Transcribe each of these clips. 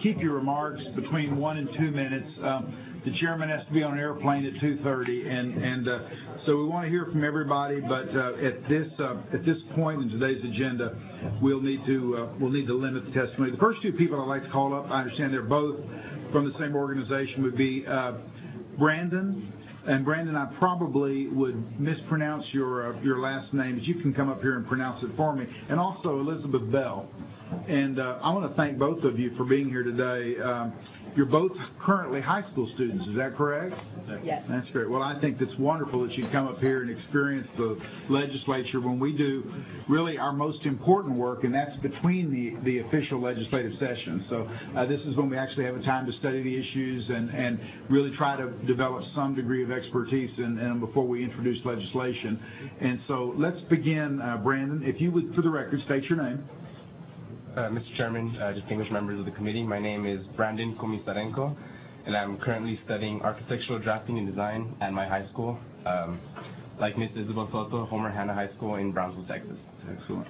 keep your remarks between 1 and 2 minutes. The chairman has to be on an airplane at 2:30, and so we want to hear from everybody. But at this point in today's agenda, we'll need to limit the testimony. The first two people I'd like to call up, I understand they're both from the same organization, would be Brandon. And Brandon, I probably would mispronounce your last name, but you can come up here and pronounce it for me. And also Elizabeth Bell. And I want to thank both of you for being here today. You're both currently high school students, is that correct? Yes. That's great. Well, I think it's wonderful that you come up here and experience the legislature when we do really our most important work, and that's between the official legislative sessions. So this is when we actually have a time to study the issues and really try to develop some degree of expertise in before we introduce legislation. And so let's begin, Brandon. If you would, for the record, state your name. Mr. Chairman, distinguished members of the committee, my name is Brandon Comisarenco, and I'm currently studying architectural drafting and design at my high school, like Ms. Isabel Soto, Homer Hanna High School in Brownsville, Texas. Excellent.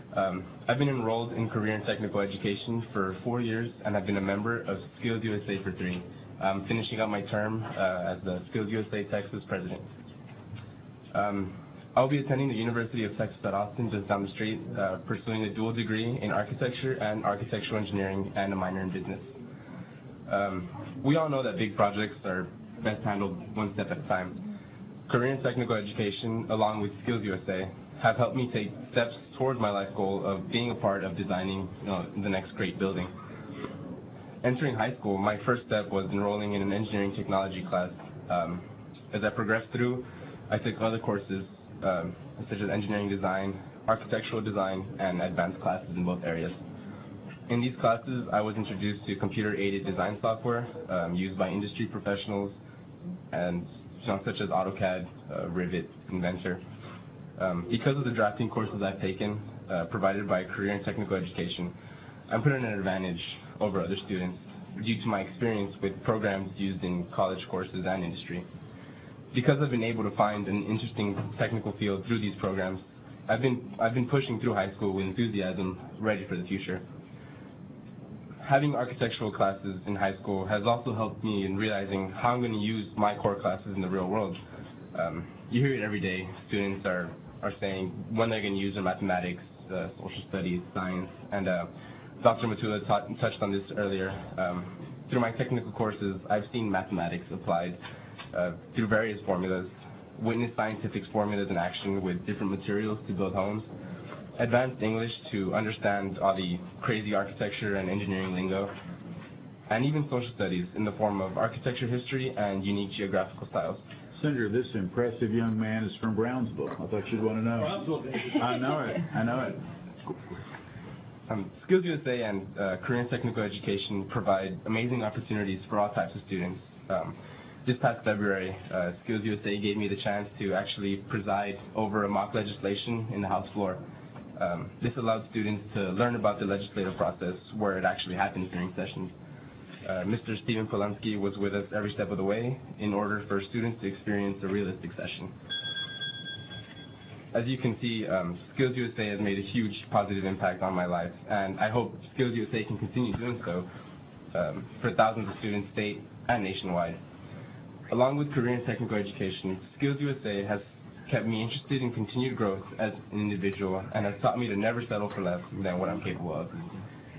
I've been enrolled in career and technical education for 4 years, and I've been a member of Skills USA for 3. I'm finishing up my term as the Skills USA Texas president. I'll be attending the University of Texas at Austin, just down the street, pursuing a dual degree in architecture and architectural engineering and a minor in business. We all know that big projects are best handled one step at a time. Career and technical education, along with Skills USA, have helped me take steps towards my life goal of being a part of designing the next great building. Entering high school, my first step was enrolling in an engineering technology class. As I progressed through, I took other courses such as engineering design, architectural design, and advanced classes in both areas. In these classes, I was introduced to computer-aided design software used by industry professionals, and such as AutoCAD, Revit, Inventor. Because of the drafting courses I've taken, provided by Career and Technical Education, I'm put at an advantage over other students due to my experience with programs used in college courses and industry. Because I've been able to find an interesting technical field through these programs, I've been pushing through high school with enthusiasm, ready for the future. Having architectural classes in high school has also helped me in realizing how I'm going to use my core classes in the real world. You hear it every day. Students are saying when they're going to use their mathematics, social studies, science, and Dr. Matula touched on this earlier. Through my technical courses, I've seen mathematics applied through various formulas, witnessed scientific formulas in action with different materials to build homes, advanced English to understand all the crazy architecture and engineering lingo, and even social studies in the form of architecture history and unique geographical styles. Senator, this impressive young man is from Brownsville. I thought you'd want to know. Brownsville. I know it. Skills USA and Career and Technical Education provide amazing opportunities for all types of students. This past February, Skills USA gave me the chance to actually preside over a mock legislation in the House floor. This allowed students to learn about the legislative process where it actually happens during sessions. Mr. Stephen Polanski was with us every step of the way in order for students to experience a realistic session. As you can see, Skills USA has made a huge positive impact on my life, and I hope Skills USA can continue doing so for thousands of students state and nationwide. Along with career and technical education, Skills USA has kept me interested in continued growth as an individual and has taught me to never settle for less than what I'm capable of.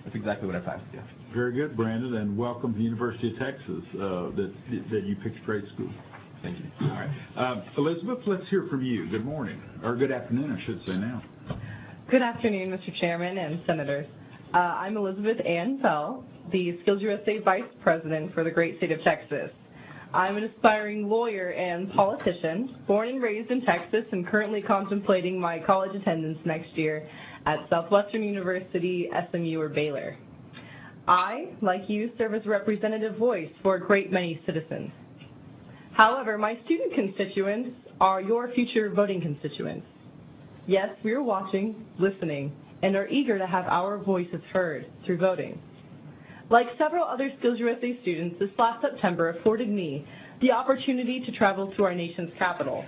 That's exactly what I plan to do. Very good, Brandon, and welcome to the University of Texas that you picked a great school. Thank you. All right. Elizabeth, let's hear from you. Good morning, or good afternoon, I should say now. Good afternoon, Mr. Chairman and Senators. I'm Elizabeth Ann Bell, the Skills USA Vice President for the great state of Texas. I'm an aspiring lawyer and politician, born and raised in Texas and currently contemplating my college attendance next year at Southwestern University, SMU, or Baylor. I, like you, serve as a representative voice for a great many citizens. However, my student constituents are your future voting constituents. Yes, we are watching, listening, and are eager to have our voices heard through voting. Like several other Skills USA students, this last September afforded me the opportunity to travel to our nation's capital.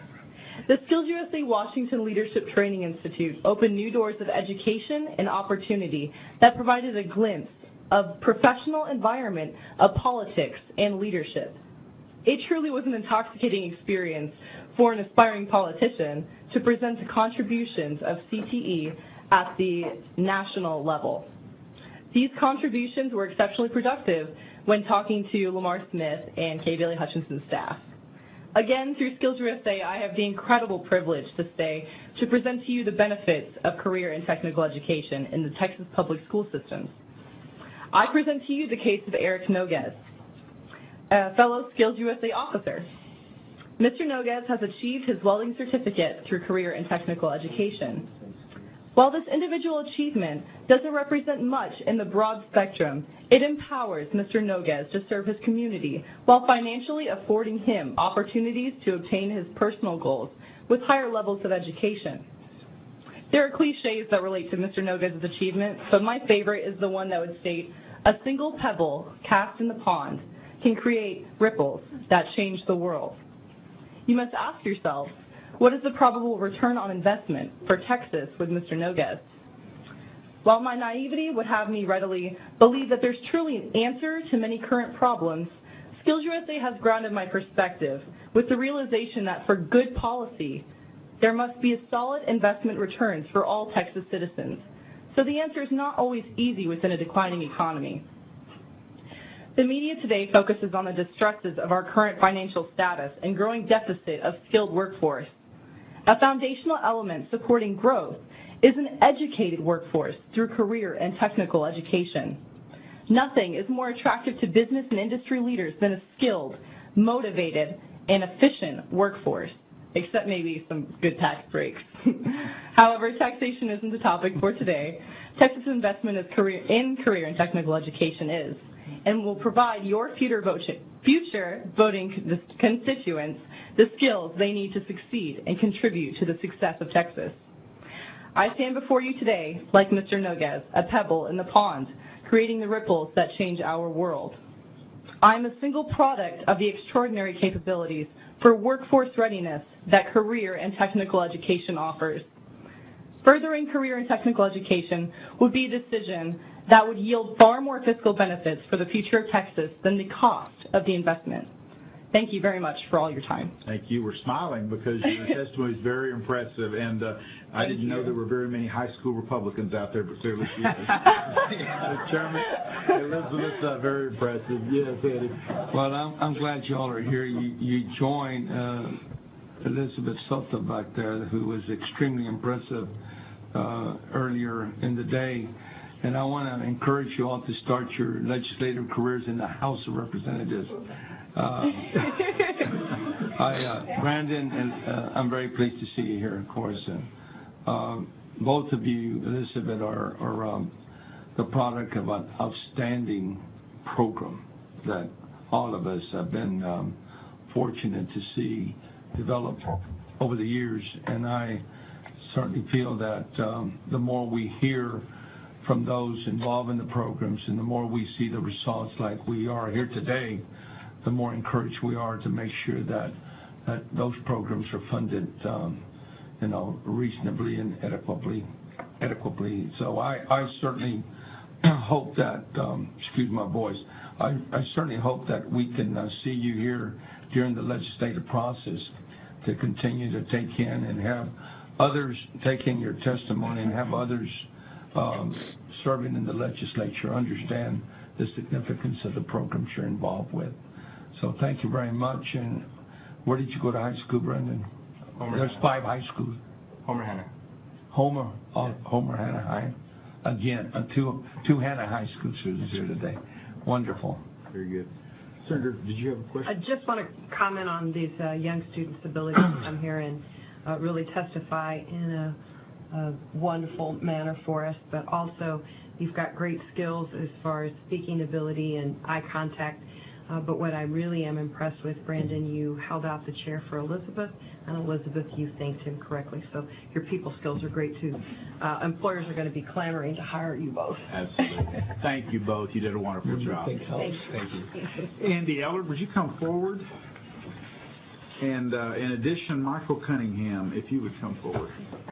The Skills USA Washington Leadership Training Institute opened new doors of education and opportunity that provided a glimpse of professional environment of politics and leadership. It truly was an intoxicating experience for an aspiring politician to present the contributions of CTE at the national level. These contributions were exceptionally productive when talking to Lamar Smith and Kay Bailey Hutchinson's staff. Again, through Skills USA, I have the incredible privilege to present to you the benefits of career and technical education in the Texas public school systems. I present to you the case of Eric Noguez, a fellow Skills USA officer. Mr. Noguez has achieved his welding certificate through career and technical education. While this individual achievement doesn't represent much in the broad spectrum, it empowers Mr. Noguez to serve his community while financially affording him opportunities to obtain his personal goals with higher levels of education. There are cliches that relate to Mr. Noguez's achievement, but my favorite is the one that would state, "A single pebble cast in the pond can create ripples that change the world." You must ask yourself, what is the probable return on investment for Texas with Mr. Noguez? While my naivety would have me readily believe that there's truly an answer to many current problems, Skills USA has grounded my perspective with the realization that for good policy, there must be a solid investment returns for all Texas citizens. So the answer is not always easy within a declining economy. The media today focuses on the distresses of our current financial status and growing deficit of skilled workforce. A foundational element supporting growth is an educated workforce through career and technical education. Nothing is more attractive to business and industry leaders than a skilled, motivated, and efficient workforce, except maybe some good tax breaks. However, taxation isn't the topic for today. Texas' investment in career and technical education is, and will provide your future voting constituents the skills they need to succeed and contribute to the success of Texas. I stand before you today, like Mr. Noguez, a pebble in the pond, creating the ripples that change our world. I'm a single product of the extraordinary capabilities for workforce readiness that career and technical education offers. Furthering career and technical education would be a decision that would yield far more fiscal benefits for the future of Texas than the cost of the investment. Thank you very much for all your time. Thank you. We're smiling because your testimony is very impressive, and I didn't know there were very many high school Republicans out there, but clearly she is. Chairman, Elizabeth, very impressive. Yes, Eddie. Well, I'm glad you all are here. You joined Elizabeth Soto back there, who was extremely impressive earlier in the day. And I want to encourage you all to start your legislative careers in the House of Representatives. Brandon, and I'm very pleased to see you here, of course. And both of you, Elizabeth, are the product of an outstanding program that all of us have been fortunate to see develop over the years. And I certainly feel that the more we hear from those involved in the programs and the more we see the results like we are here today, the more encouraged we are to make sure that those programs are funded, reasonably and adequately. So I certainly hope that, excuse my voice, I certainly hope that we can see you here during the legislative process to continue to take in and have others take in your testimony and have others serving in the legislature understand the significance of the programs you're involved with. So thank you very much. And where did you go to high school, Brendan? There's 5 high schools. Homer Hanna. Homer Hanna High. Again, two Hanna High School students here today. Wonderful. Very good. Senator, did you have a question? I just want to comment on these young students' ability to come here and really testify in a wonderful manner for us, but also you've got great skills as far as speaking ability and eye contact. But what I really am impressed with, Brandon, you held out the chair for Elizabeth, and Elizabeth, you thanked him correctly. So your people skills are great, too. Employers are going to be clamoring to hire you both. Absolutely. Thank you both. You did a wonderful job. Thank you. Andy Ellard, would you come forward? And in addition, Michael Cunningham, if you would come forward.